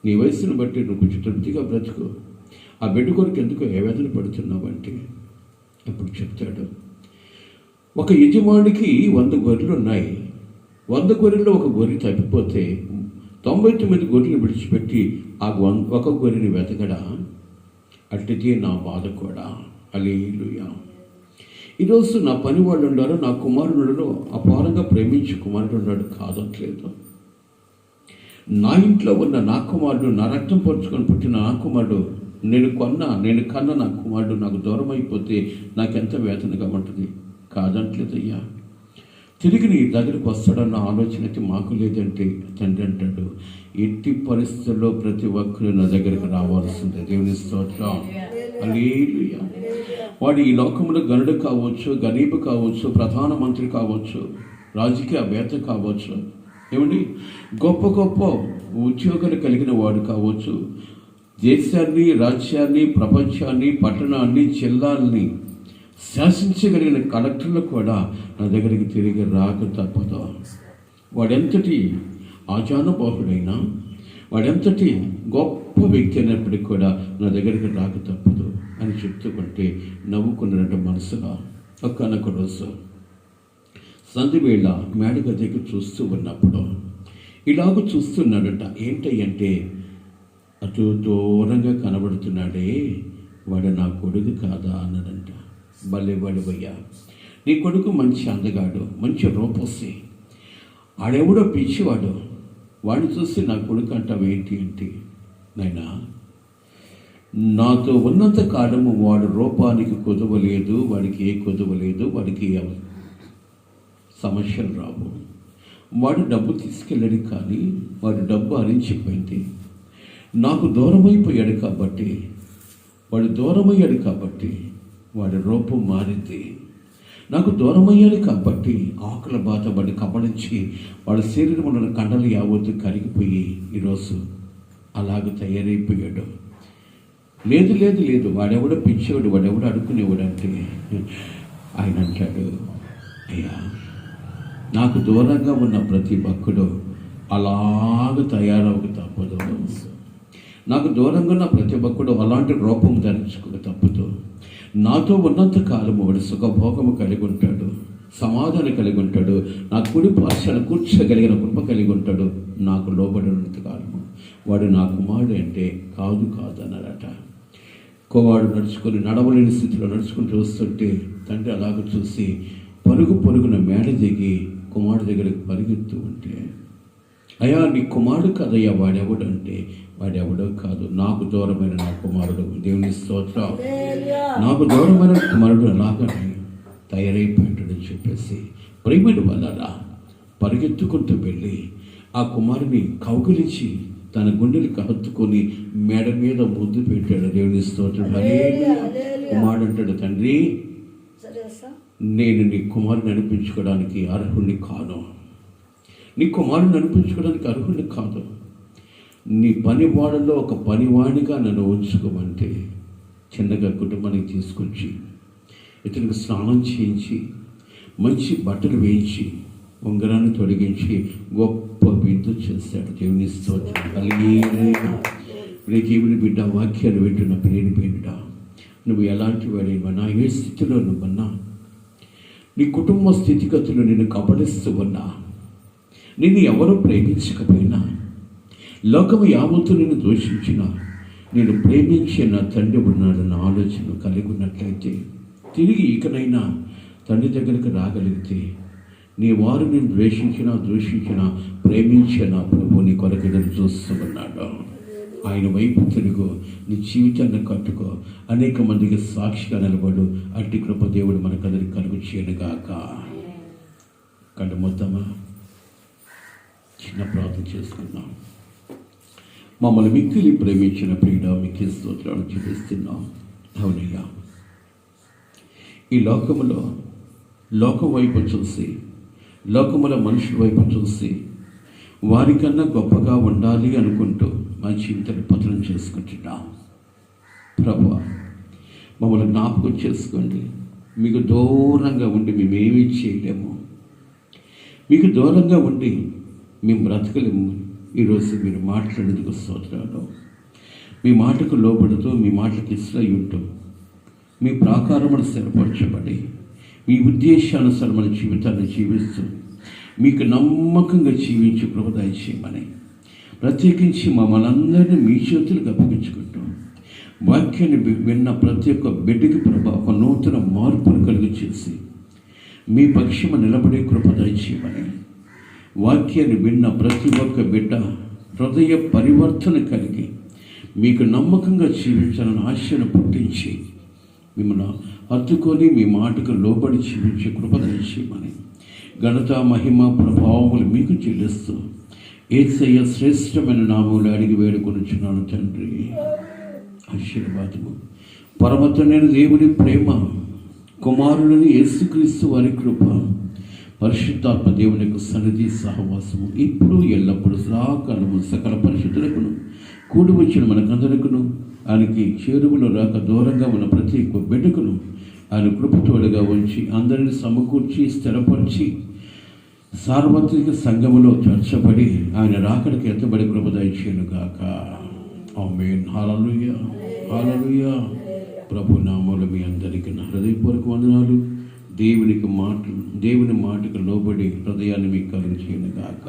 నీ వయసును బట్టి నువ్వు కొంచెం తృప్తిగా బ్రతుకు, ఆ బిడ్డ కొరకు ఎందుకు వేదన పడుతున్నావంటే, అప్పుడు చెప్తాడు, ఒక యజమానికి 100 గొర్రెలు ఉన్నాయి. 100 గొర్రెల్లో ఒక గొర్రె తప్పిపోతే 99 గొర్రెలు విడిచిపెట్టి ఆ ఒక గొర్రెని వెతకడా? అట్టితే నా బాధ కూడా. హల్లెలూయా. ఈరోజు నా పని వాళ్ళు ఉన్నారు, నా కుమారుడు అపారంగా ప్రేమించి కుమారుడు ఉన్నాడు, కాదట్లేదు. నా ఇంట్లో ఉన్న నా కుమారుడు, నా రక్తం పరుచుకొని పుట్టిన నా కుమారుడు, నేను కన్న నా కుమారుడు నాకు దూరం అయిపోతే నాకెంత వేదనగా ఉంటుంది, కాదంటలేదయ్యా. తిరిగి నీ దగ్గరికి వస్తాడన్న ఆలోచన అయితే మాకు లేదంటే తండ్రి అంటాడు, ఎట్టి పరిస్థితుల్లో ప్రతి ఒక్కరు నా దగ్గరికి రావాల్సిందే. దేవుని స్తోత్రం. హల్లెలూయా. వాడు ఈ లోకంలో గనుడు కావచ్చు, గరీబు కావచ్చు, ప్రధానమంత్రి కావచ్చు, రాజకీయవేత్త కావచ్చు, ఏమండి గొప్ప గొప్ప ఉద్యోగాలు కలిగిన వాడు కావచ్చు, దేశాన్ని, రాజ్యాన్ని, ప్రపంచాన్ని, పట్టణాన్ని, జిల్లాల్ని శాసించగలిగిన కలెక్టర్లు కూడా నా దగ్గరికి తిరిగి రాక తప్పదు. వాడెంతటి ఆజానుబాహుడైనా, వాడెంతటి గొప్ప వ్యక్తి అయినప్పటికీ కూడా నా దగ్గరికి రాక తప్పదు అని చెప్తుంటే నవ్వుకున్నట్టు మనసులో. ఒక్కనొక రోజు సంధివేళ మేడ గదికి చూస్తూ ఉన్నప్పుడు ఇలాగ చూస్తున్నాడట. ఏంటంటే అటు దూరంగా కనబడుతున్నాడే, వాడు నా కొడుకు కాదా అన్నాడంట. భలే వాడివయ్యా, నీ కొడుకు మంచి అందగాడు, మంచి రూపసి, ఆడెవడో పిచ్చివాడు, వాడిని చూసి నా కొడుకు అంటావేంటి అంటే, నాయనా నాతో ఉన్నంత కాలము వాడు రూపానికి కుదవలేదు, వాడికి ఏ కుదవలేదు, వాడికి సమస్యలు రావు. వాడు డబ్బు తీసుకెళ్ళాడు, కానీ వాడు డబ్బు హరించిపోయింది. నాకు దూరమైపోయాడు కాబట్టి, వాడి రూపం మారింది. నాకు దూరమయ్యాడు కాబట్టి ఆకుల బాధ వాడిని కబళించి వాడి శరీరంలో కండలు యావత్తు కరిగిపోయి ఈరోజు అలాగ తయారైపోయాడు. లేదు వాడెవడో పిచ్చేవాడు, వాడెవడో అడుక్కునేవాడు అంటే ఆయన అంటాడు, అయ్యా నాకు దూరంగా ఉన్న ప్రతి భక్తుడు అలాగ తయారవక తప్పదు. నాకు దూరంగా ఉన్న ప్రతి భక్తుడు అలాంటి రూపం ధరించుకోక తప్పదు. నాతో ఉన్నంత కాలము వాడు సుఖభోగము కలిగి ఉంటాడు, సమాధానం కలిగి ఉంటాడు, నా కుడి పార్శ్వన కూర్చోగలిగిన కృప కలిగి ఉంటాడు. నాకు లోబడినంత కాలము వాడు నా కుమారుడు అంటే కాదు అన్నారట. కుమారుడు నడవలేని స్థితిలో నడుచుకుంటూ వస్తుంటే తండ్రి అలాగ చూసి పరుగున మేడ దిగి కుమారుడు దగ్గరికి పరిగెత్తు ఉంటే, అయ్యా నీ కుమారుడు కదయ్యా, వాడెవడంటే వాడెవడో కాదు, నాకు దూరమైన నా కుమారుడు. దేవుని స్తోత్రం. నాకు దూరమైన కుమారుడు అలాగని తయారైపోయాడని చెప్పేసి ప్రేమను వలరా పరిగెత్తుకుంటూ వెళ్ళి ఆ కుమారుని కౌగిలించి తన గుండెలకు హత్తుకొని మెడ మీద ముద్దు పెట్టాడు. దేవుని స్తోత్రం. కుమారుడు అంటాడు, తండ్రి నేను నీ కుమారుని అనిపించుకోవడానికి అర్హుడిని కాను, నీ కుమారుని అనిపించుకోవడానికి అర్హుడిని కాదు. నీ పనివాడలో ఒక పనివాడిగా నన్ను ఉంచుకోమంటే చిన్నగా కుటుంబానికి తీసుకొచ్చి ఇతనికి స్నానం చేయించి మంచి బట్టలు వేయించి ఉంగరాన్ని తొలగించి గొప్ప విందు చేశాడు. దేవుని స్తోత్రం. దేవుని బిడ్డ వాక్యాలు వింటున్న ప్రేని బిడ్డ, నువ్వు ఎలాంటి వాడేవన్నా, ఏ స్థితిలో నువ్వన్నా, నీ కుటుంబ స్థితిగతులు నిన్ను కబళిస్తూ ఉన్నా, నిన్ను ఎవరు ప్రేమించకపోయినా, లోకము యావత్తు నిన్ను దూషించిన, నేను ప్రేమించే నా తండ్రి ఉన్నాడన్న ఆలోచన కలిగి ఉన్నట్లయితే తిరిగి ఇకనైనా తండ్రి దగ్గరికి రాగలిగితే, నీ వారు నేను ద్వేషించినా దూషించినా ప్రేమించే నా ప్రభు నీ కొరకు నేను చూస్తూ ఉన్నాడు. ఆయన వైపు తిరుగు, నీ జీవితాన్ని కట్టుకో, అనేక మందికి సాక్షిగా నిలబడు. అట్టి కృప దేవుడు మనకందరికి కలుగు చేయనుగాక. కళ్ళు మొత్తమా చిన్న ప్రార్థన చేసుకుందాం. మమ్మల్ని మిక్కిలి ప్రేమించిన ప్రియుడ, మీకు స్తోత్రాలు చూపిస్తున్నాం. అవునయ్యా, ఈ లోకములో లోకం వైపు చూసి, లోకముల మనుషుల వైపు చూసి వారికన్నా గొప్పగా ఉండాలి అనుకుంటూ మా జీవితాన్ని పతనం చేసుకుంటున్నాం. ప్రభువా, మమ్మల్ని జ్ఞాపకం చేసుకోండి. మీకు దూరంగా ఉండి మేమేమీ చేయలేము, మీకు దూరంగా ఉండి మేము బ్రతకలేము. ఈరోజు మీరు మాట్లాడేందుకు స్తోత్రాలు. మీ మాటకు లోబడుతూ, మీ మాటకు ఇష్టం మీ ప్రాకారమును స్థిరపరచబడి, మీ ఉద్దేశానుసారమైన జీవితాన్ని జీవిస్తూ మీకు నమ్మకంగా జీవించి కృప దయచేయమని ప్రత్యేకించి మమ్మల్ని అందరినీ మీ చేతులకు అప్పగించుకుంటాం. వాక్యాన్ని విన్న ప్రతి ఒక్క బిడ్డకి ప్రభా ఒక నూతన మార్పును కలిగి చేసి మీ పక్షము నిలబడే కృప దయచేయమని, వాక్యాన్ని విన్న ప్రతి ఒక్క బిడ్డ హృదయ పరివర్తన కలిగి మీకు నమ్మకంగా జీవించాలని ఆశను పుట్టించి మిమ్మల్ని హత్తుకొని మీ మాటకు లోబడి జీవించే కృప దయచేయమని, ఘనత మహిమ ప్రభావములు మీకు చెల్లిస్తూ యేసయ్య శ్రేష్టమైన నామములు అడిగి వేడుకొనుచున్నాను తండ్రి. ఆశీర్వాదము. పరమతండ్రైన దేవుని ప్రేమ, కుమారులని యేసుక్రీస్తు వారి కృప, పరిశుద్ధాత్మ దేవుని యొక్క సన్నిధి సహవాసము ఇప్పుడు ఎల్లప్పుడూ సదాకాలము సకల పరిశుద్ధులకును కూడి వచ్చిన మనకందరికను, ఆయనకి చేరువలో రాక దూరంగా ఉన్న ప్రతి ఒక్క బిడ్డకును ఆయన కృపతోడుగా ఉంచి అందరిని సమకూర్చి స్థిరపరిచి సార్వత్రిక సంఘములో చర్చబడి ఆయన రాకడికి ఎత్తబడి కృప దయచేయును గాక. ఆమేన్. హల్లెలూయా, హల్లెలూయా. ప్రభు నామములో మీ అందరికీ నా హృదయపూర్వక వందనాలు. దేవుని మాటకు లోబడి హృదయాన్ని మీకు కలుగు చేయను గాక.